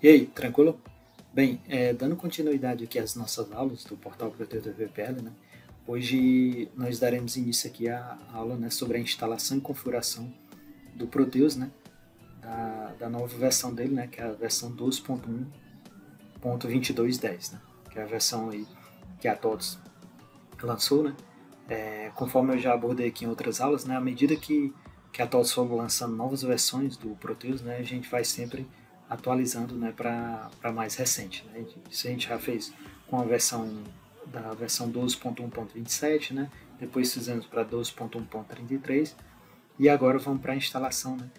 E aí, tranquilo? Bem, dando continuidade aqui às nossas aulas do portal Proteus da VPL, né? Hoje nós daremos início aqui à aula, né, sobre a instalação e configuração do Proteus, né, da nova versão dele, né, que é a versão 12.1.2210, né, que é a versão aí que a TOTS lançou, né? Conforme eu já abordei aqui em outras aulas, né, à medida que a TOTS for lançando novas versões do Proteus, né, a gente vai sempre atualizando, né, para mais recente, né? Isso a gente já fez com a versão 12.1.27, né? Depois fizemos para 12.1.33 e agora vamos para a instalação, né,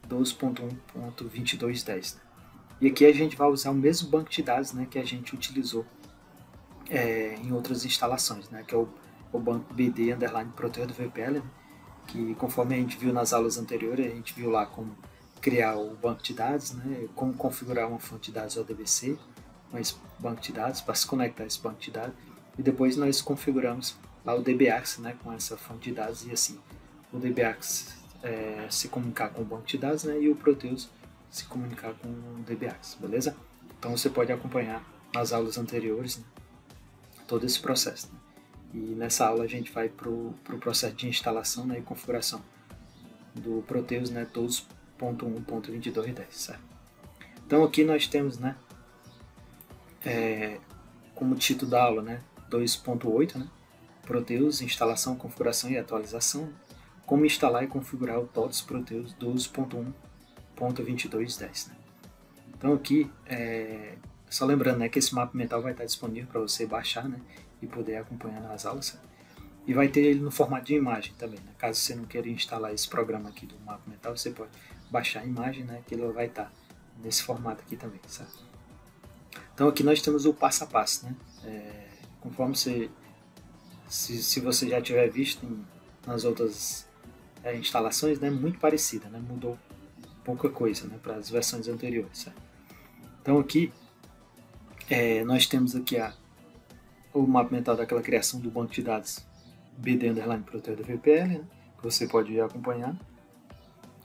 12.1.2210. Né? E aqui a gente vai usar o mesmo banco de dados, né, que a gente utilizou em outras instalações, né, que é o banco BD underline Proteus do VPL, né, que conforme a gente viu nas aulas anteriores, a gente viu lá como criar o banco de dados, né, como configurar uma fonte de dados ODBC, com esse banco de dados, para se conectar a esse banco de dados, e depois nós configuramos lá o DBAX, né, com essa fonte de dados, e assim, o DBAX se comunicar com o banco de dados, né, e o Proteus se comunicar com o DBAX, beleza? Então você pode acompanhar nas aulas anteriores, né, todo esse processo. Né? E nessa aula a gente vai para o processo de instalação, né, e configuração do Proteus, né, 12.1.2210, certo? Então aqui nós temos, né, como título da aula, né, 2.8, né, Proteus, instalação, configuração e atualização, como instalar e configurar o TOTS Proteus 12.1.2210. Né? Então aqui, só lembrando, né, que esse mapa mental vai estar disponível para você baixar, né, e poder acompanhar nas aulas, certo? E vai ter ele no formato de imagem também, né? Caso você não queira instalar esse programa aqui do mapa mental, você pode baixar a imagem, né, que ele vai estar nesse formato aqui também, certo? Então aqui nós temos o passo a passo, né? Conforme se você já tiver visto nas outras instalações, né, muito parecida, né? Mudou pouca coisa, né, para as versões anteriores, certo? Então aqui nós temos aqui o mapa mental daquela criação do banco de dados BD underline Proteus da VPL, né, que você pode acompanhar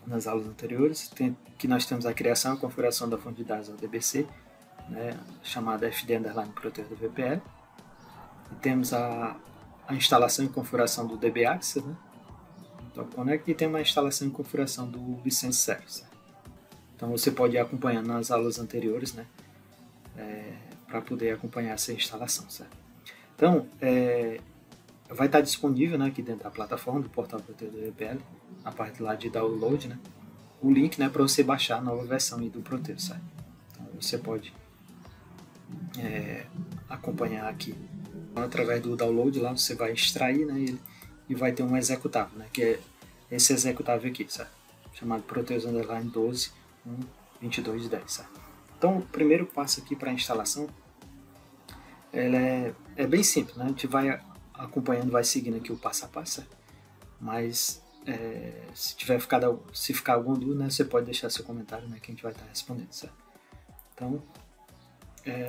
nas aulas anteriores. Aqui nós temos a criação e a configuração da fonte de dados ODBC, né, chamada FD underline Proteus da VPL. E temos a instalação e configuração do DBAccess, né, então, Connect, e temos a instalação e configuração do License Service. Então você pode ir acompanhando nas aulas anteriores, né, para poder acompanhar essa instalação, certo? Então, vai estar disponível, né, aqui dentro da plataforma do portal Proteus do VPL, na parte lá de download, né, o link, né, para você baixar a nova versão aí do Proteus, certo? Então você pode acompanhar aqui através do download. Lá você vai extrair, né, ele, e vai ter um executável, né, que é esse executável aqui, certo? Chamado Proteus underline 12.1.2210, certo? Então o primeiro passo aqui para a instalação ela é bem simples, né? A gente vai acompanhando, vai seguindo aqui o passo a passo, certo? Mas se ficar alguma dúvida, né, você pode deixar seu comentário, né, que a gente vai estar respondendo, certo? Então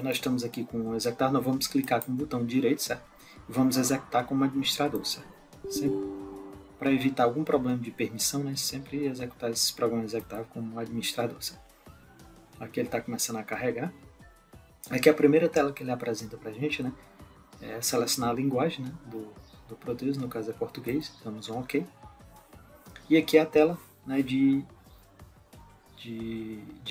nós estamos aqui com o executar, nós vamos clicar com o botão direito, certo? E vamos executar como administrador, certo? Para evitar algum problema de permissão, né, sempre executar esses programas executáveis como administrador, certo? Aqui ele está começando a carregar. Aqui a primeira tela que ele apresenta para a gente, né, é selecionar a linguagem, né, do Proteus, no caso é português, damos um OK. E aqui é a tela, né, de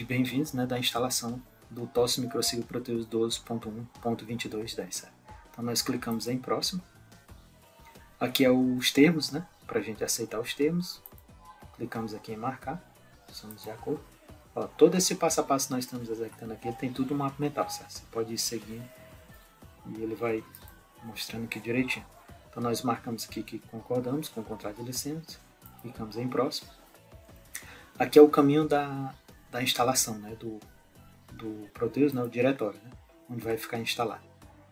bem-vindos, né, da instalação do TOS Microciclo Proteus 12.1.2210, certo? Então nós clicamos em próximo. Aqui é os termos, né, para a gente aceitar os termos. Clicamos aqui em marcar, estamos de acordo. Ó, todo esse passo a passo que nós estamos executando aqui, ele tem tudo no mapa mental, certo? Você pode ir seguindo e ele vai mostrando aqui direitinho. Então nós marcamos aqui que concordamos com o contrato de licença, clicamos em próximo. Aqui é o caminho da instalação, né, do Proteus, né, o diretório, né, onde vai ficar instalado.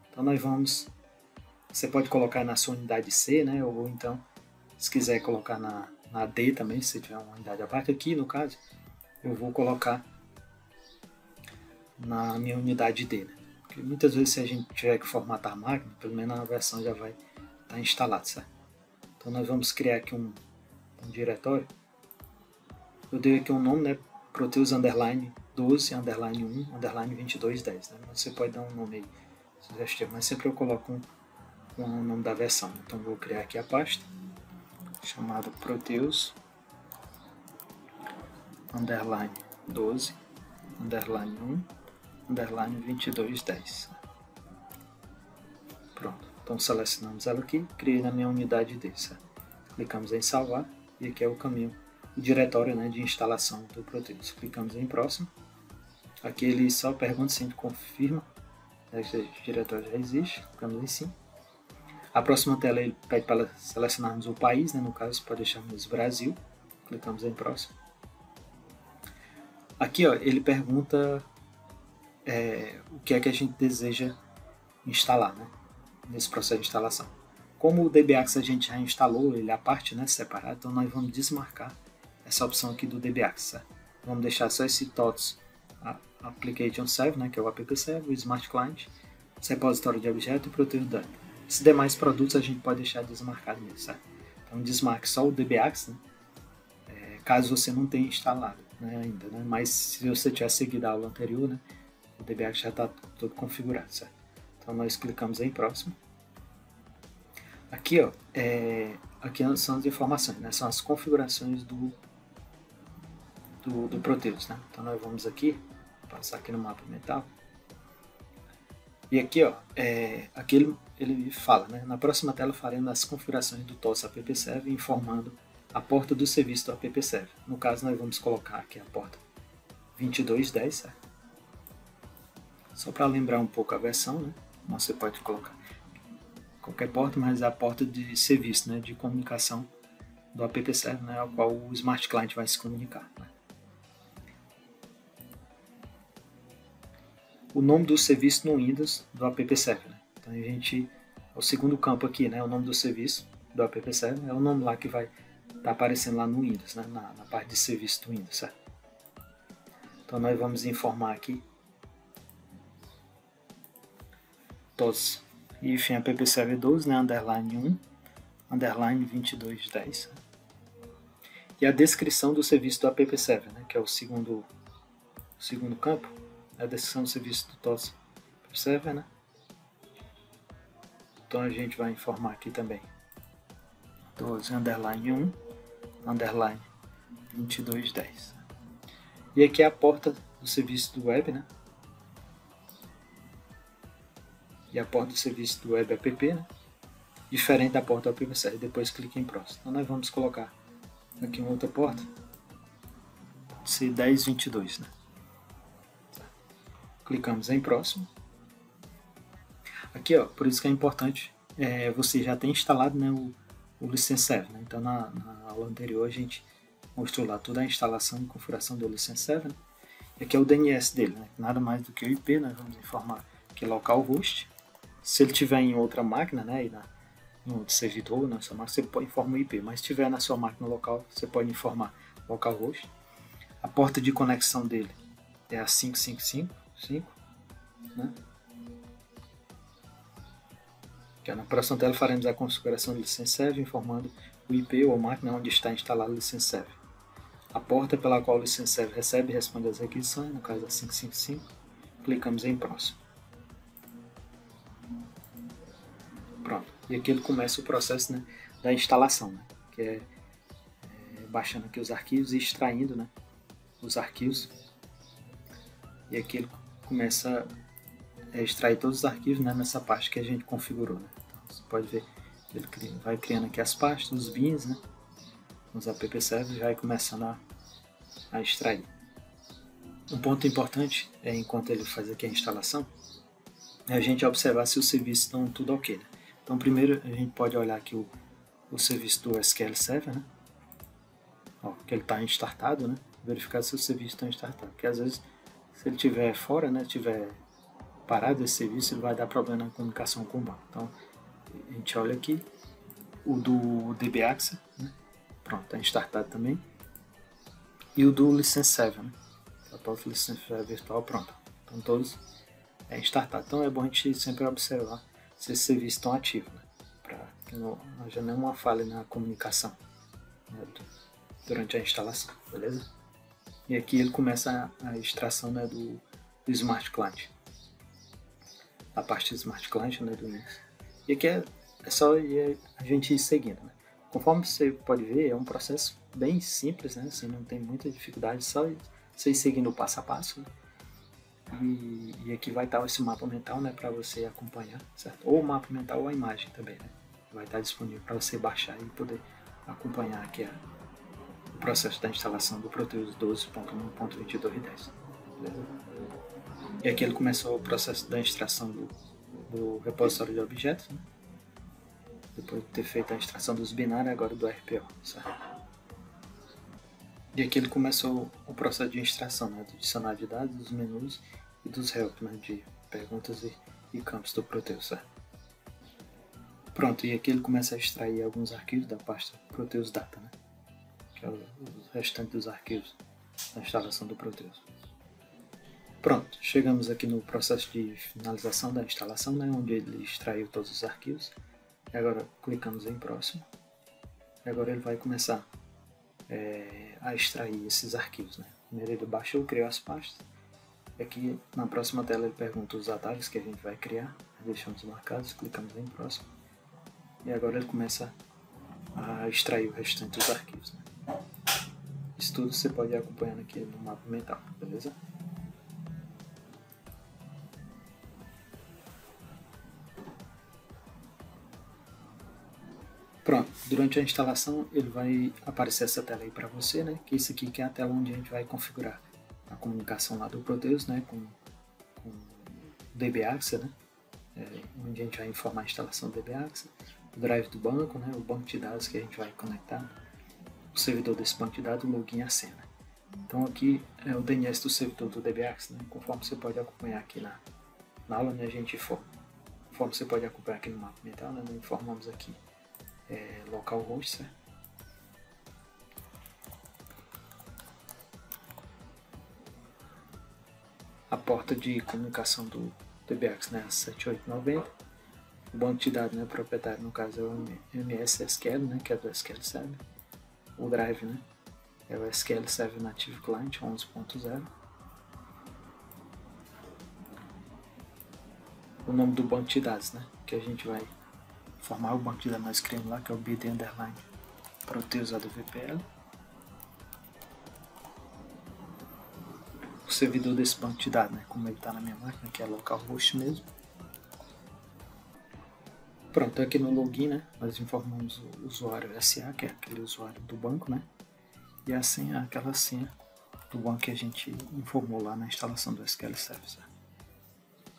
Então nós vamos, você pode colocar na sua unidade C, né, ou então se quiser colocar na D também, se tiver uma unidade à parte. Aqui no caso eu vou colocar na minha unidade D, né? Porque muitas vezes se a gente tiver que formatar a máquina, pelo menos a versão já vai estar instalada, certo? Então nós vamos criar aqui um diretório. Eu dei aqui um nome, né, Proteus underline 12, underline 1, underline 2210. Né? Você pode dar um nome aí sugestivo, mas sempre eu coloco com o nome da versão. Então vou criar aqui a pasta chamada Proteus underline 12 underline 1 underline 2210. Pronto, então selecionamos ela aqui, criei na minha unidade D. Clicamos em salvar e aqui é o caminho, o diretório, né, de instalação do Proteus. Clicamos em próximo. Aqui ele só pergunta se confirma, né, que o diretório já existe. Clicamos em sim. A próxima tela ele pede para selecionarmos o país, né? No caso pode deixarmos Brasil, clicamos em próximo. Aqui ó, ele pergunta o que é que a gente deseja instalar, né? Nesse processo de instalação. Como o DBAX a gente já instalou ele à parte, né, separado, então nós vamos desmarcar essa opção aqui do DBAX. Certo? Vamos deixar só esse TOTS Application Server, né, que é o app server, o Smart Client, esse repositório de objeto e o Proteus Data. Esses demais produtos a gente pode deixar desmarcado mesmo, certo? Então desmarque só o DBAX, né? Caso você não tenha instalado, né, ainda, né? Mas se você tiver seguido a aula anterior, né, o DBAX já está todo configurado, certo? Então nós clicamos em próximo. Aqui, ó, aqui são as informações, né? São as configurações do Proteus, né? Então nós vamos aqui, passar aqui no mapa mental. E aqui, ó, aqui ele fala, né? Na próxima tela faremos as configurações do TOTS App Server, informando a porta do serviço do App Server. No caso, nós vamos colocar aqui a porta 2210, certo? Só para lembrar um pouco a versão, né? Você pode colocar qualquer porta, mas é a porta de serviço, né? De comunicação do App Server, né? Ao qual o Smart Client vai se comunicar. Né? O nome do serviço no Windows do App Server. Né? Então a gente, o segundo campo aqui, né, o nome do serviço do App Server, é o nome lá que vai estar aparecendo lá no Windows, né, na parte de serviço do Windows, certo? Então nós vamos informar aqui TOTS if App Server 12, né, underline 1, underline 2210. E a descrição do serviço do App Server, né, que é o segundo campo. A descrição do serviço do TOTS Server, né? Então a gente vai informar aqui também 12 underline 1 underline 2210. E aqui é a porta do serviço do web, né? E a porta do serviço do web app, né? Diferente da porta do App Server. Depois clique em próximo. Então nós vamos colocar aqui uma outra porta, pode ser 1022, né? Clicamos em próximo. Aqui, ó, por isso que é importante você já ter instalado, né, o License Server. Né? Então na aula anterior a gente mostrou lá toda a instalação e configuração do License Server. Né? E aqui é o DNS dele, né? Nada mais do que o IP. Nós vamos informar que é localhost. Se ele tiver em outra máquina, né, no outro servidor, na sua máquina, você pode informar o IP. Mas se tiver na sua máquina local, você pode informar localhost. A porta de conexão dele é a 555. Né? Na próxima tela faremos a configuração do License Server, informando o IP ou a máquina onde está instalado o License Server. A porta pela qual o License Server recebe e responde às requisições, no caso é 555, clicamos em próximo. Pronto, e aqui ele começa o processo, né, da instalação, né, que é baixando aqui os arquivos e extraindo, né, os arquivos. E aqui ele começa a extrair todos os arquivos, né, nessa parte que a gente configurou. Né? Então, você pode ver, ele vai criando aqui as pastas, os bins, né, os app servers, já vai começando a extrair. Um ponto importante, enquanto ele faz aqui a instalação, é a gente observar se os serviços estão tudo ok. Né? Então primeiro a gente pode olhar aqui o serviço do SQL Server, né? Ó, que ele está instartado, né? Verificar se os serviços estão instartados, porque às vezes se ele estiver fora, né, tiver parado esse serviço, ele vai dar problema na comunicação com o banco. Então a gente olha aqui o do DBAX, né? Pronto, está instartado também, e o do License Server, né? A porta License Server virtual, pronto. Então todos instartados. Então é bom a gente sempre observar se esses serviços estão ativos, né? Para que não haja nenhuma falha na comunicação, né, durante a instalação, beleza? E aqui ele começa a extração, né, do Smart Client, a parte do Smart Client, né, do Windows. E aqui é só a gente ir seguindo, né? Conforme você pode ver, é um processo bem simples, né? Assim, não tem muita dificuldade, só você ir seguindo o passo a passo, né? E aqui vai estar esse mapa mental, né, para você acompanhar, certo? Ou o mapa mental ou a imagem também, né? Vai estar disponível para você baixar e poder acompanhar aqui o processo da instalação do Proteus 12.1.2210. Beleza? E aqui ele começou o processo da extração do repositório de objetos, né? Depois de ter feito a extração dos binários, agora do RPO, certo? E aqui ele começou o processo de extração, né, do dicionário de dados, dos menus e dos help, né, de perguntas e campos do Proteus, certo? Pronto, e aqui ele começa a extrair alguns arquivos da pasta Proteus Data, né, que é o restante dos arquivos da instalação do Proteus. Pronto, chegamos aqui no processo de finalização da instalação, né, onde ele extraiu todos os arquivos. E agora clicamos em próximo. E agora ele vai começar a extrair esses arquivos, né. Primeiro ele baixou, criou as pastas. Aqui na próxima tela ele pergunta os atalhos que a gente vai criar. Deixamos marcados, clicamos em próximo. E agora ele começa a extrair o restante dos arquivos, né. Isso tudo você pode ir acompanhando aqui no mapa mental, beleza? Pronto, durante a instalação ele vai aparecer essa tela aí para você, né? Que isso aqui que é a tela onde a gente vai configurar a comunicação lá do Proteus, né? Com o DBAXA, né? Onde a gente vai informar a instalação do DBAXA, o drive do banco, né? O banco de dados que a gente vai conectar, o servidor desse banco de dados, o login e a senha. Então aqui é o DNS do servidor do DBAXA, né? Conforme você pode acompanhar aqui na aula, né? A gente informa. Conforme você pode acompanhar aqui no mapa mental, né? Nós informamos aqui localhost, certo? A porta de comunicação do DBAX, né, 7890. O banco de dados, né, proprietário no caso é o MS SQL, né, que é do SQL Server. O drive, né, é o SQL Server Native Client 11.0. O nome do banco de dados, né, que a gente vai formar o banco de dados, nós criamos lá, que é o BD underline Proteus ADVPL. O servidor desse banco de dados, né, como ele está na minha máquina, que é localhost mesmo. Pronto, aqui no login, né, nós informamos o usuário SA, que é aquele usuário do banco, né, e a senha, aquela senha do banco que a gente informou lá na instalação do SQL Server.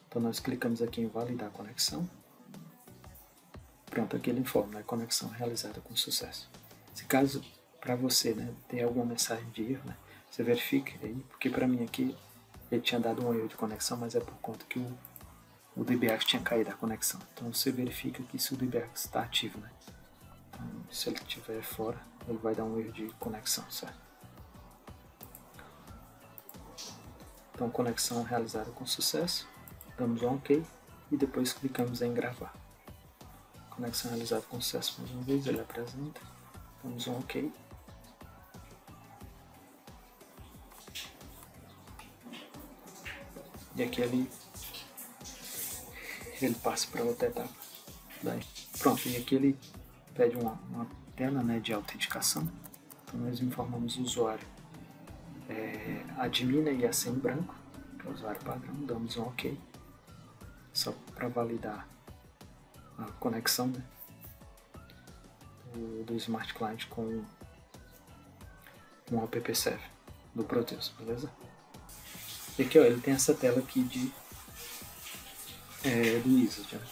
Então nós clicamos aqui em validar a conexão. Pronto, aqui ele informa, né, conexão realizada com sucesso. Se caso para você, né, tem alguma mensagem de erro, né, você verifique aí, porque para mim aqui ele tinha dado um erro de conexão, mas é por conta que o DBAX tinha caído a conexão. Então você verifica que se o DBAX está ativo, né? Então, se ele estiver fora, ele vai dar um erro de conexão, certo? Então conexão realizada com sucesso, damos um OK e depois clicamos em gravar. Conexão realizada com sucesso mais uma vez, ele apresenta, damos um OK. E aqui ele passa para outra etapa. Pronto, e aqui ele pede uma tela, né, de autenticação. Então nós informamos o usuário admin e a senha em branco, que é o usuário padrão, damos um OK, só para validar a conexão, né, do Smart Client com o app server do Proteus, beleza? E aqui, ó, ele tem essa tela aqui do Wizard, né?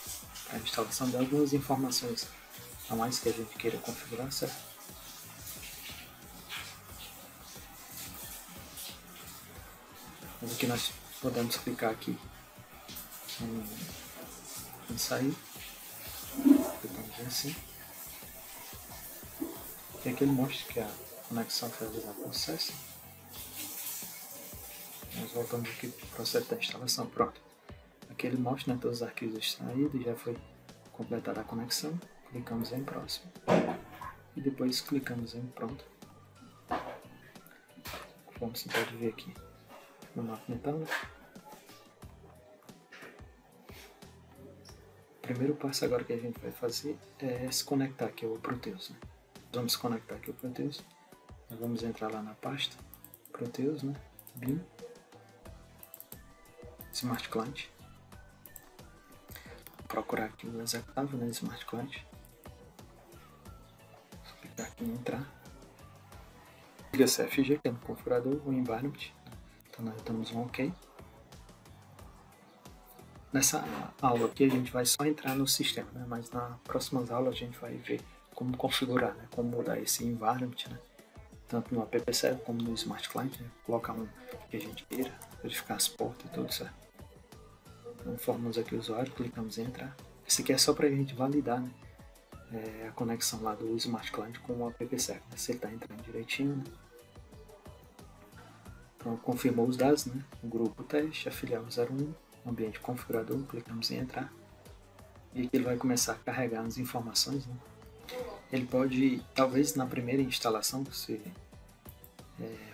A instalação de algumas informações a mais que a gente queira configurar, certo? Mas aqui nós podemos clicar aqui em sair, clicamos em sim, e aqui ele mostra que a conexão foi realizada com sucesso. Nós voltamos aqui para o processo da instalação, pronto. Aqui ele mostra, né, todos os arquivos extraídos, já foi completada a conexão, clicamos em próximo e depois clicamos em pronto. como você pode ver aqui no mapa mental, né? O primeiro passo agora que a gente vai fazer é se conectar aqui ao Proteus, né? Vamos conectar aqui ao Proteus. Nós vamos entrar lá na pasta Proteus, né? BIM, Smart Client. Vou procurar aqui o executável, né? Smart Client. Vou clicar aqui em entrar. Liga CFG, que é no configurador, o environment. Então nós damos um OK. Nessa aula aqui a gente vai só entrar no sistema, né? Mas nas próximas aulas a gente vai ver como configurar, né? Como mudar esse environment, né? Tanto no app server como no Smart Client, né? Colocar um que a gente queira, verificar as portas e tudo certo. Então formamos aqui o usuário, clicamos em entrar. Esse aqui é só para a gente validar, né? A conexão lá do Smart Client com o app server, né? Se ele está entrando direitinho, né? Então confirmou os dados, né? O grupo teste, a filial 01. Ambiente configurador, clicamos em entrar e aqui ele vai começar a carregar as informações, né? Ele pode, talvez na primeira instalação que você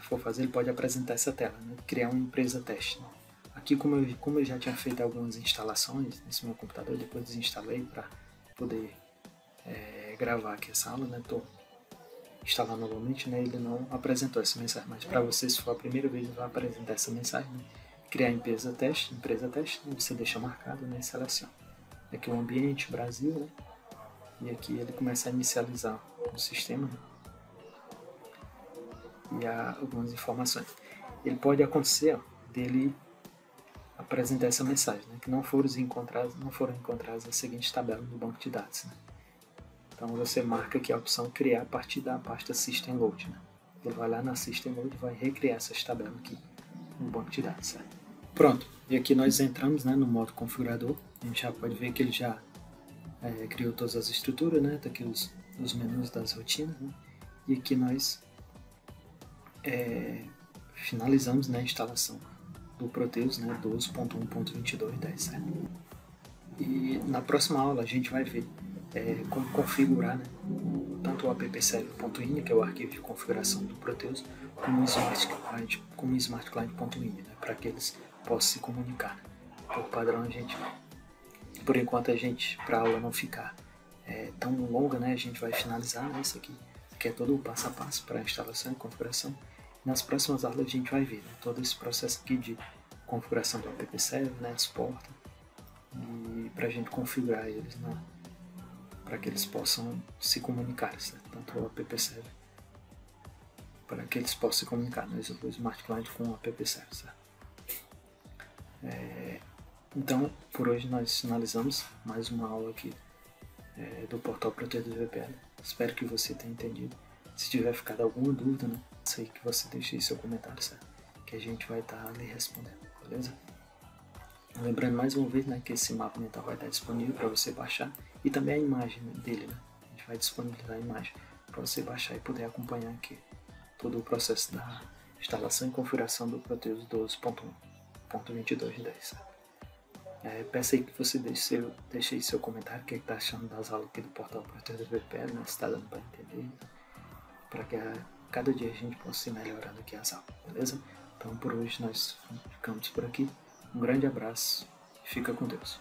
for fazer, ele pode apresentar essa tela, né? Criar uma empresa teste, né? Aqui como eu já tinha feito algumas instalações nesse meu computador, depois desinstalei para poder gravar aqui essa aula, né? Estou instalando novamente, né? Ele não apresentou essa mensagem, mas para você, se for a primeira vez, ele vai apresentar essa mensagem, né? Criar empresa teste, você deixa marcado, né, e seleciona. Aqui o ambiente, Brasil, né, e aqui ele começa a inicializar o sistema, né, e há algumas informações. Ele pode acontecer, ó, dele apresentar essa mensagem, né, que não foram encontradas as seguintes tabelas no banco de dados, né. Então você marca aqui a opção criar a partir da pasta System Load, né. Ele vai lá na System Load e vai recriar essas tabelas aqui no banco de dados, certo? Pronto, e aqui nós entramos, né, no modo configurador. A gente já pode ver que ele já criou todas as estruturas, né? Tá aqui os menus das rotinas, né? E aqui nós finalizamos, né, a instalação do Proteus, né, 12.1.22.10, certo? E na próxima aula a gente vai ver como configurar, né, tanto o appserver.ini, que é o arquivo de configuração do Proteus, como o Smart Client.ini, né, para que eles possam se comunicar, né? Por padrão, por enquanto para a aula não ficar tão longa, né, a gente vai finalizar, né, isso aqui, que é todo o passo a passo para a instalação e configuração. Nas próximas aulas a gente vai ver, né, todo esse processo aqui de configuração do app server, né, as portas, e para a gente configurar eles, né, para que eles possam se comunicar, né, tanto o app server, para que eles possam se comunicar, né, o Smart Client com o app server, certo? Então, por hoje nós finalizamos mais uma aula aqui do portal Proteus VPN. Espero que você tenha entendido. Se tiver ficado alguma dúvida, né, sei que você deixe aí seu comentário, certo? Que a gente vai estar ali respondendo, beleza? Lembrando mais uma vez, né, que esse mapa mental vai estar disponível para você baixar e também a imagem dele, né? A gente vai disponibilizar a imagem para você baixar e poder acompanhar aqui todo o processo da instalação e configuração do Proteus 12.1.22.10, certo? Peço aí que você deixe aí seu comentário, o que está achando das aulas aqui do portal Proteus VPN, né? Se está dando para entender, para que cada dia a gente possa ir melhorando aqui as aulas, beleza? Então por hoje nós ficamos por aqui, um grande abraço e fica com Deus.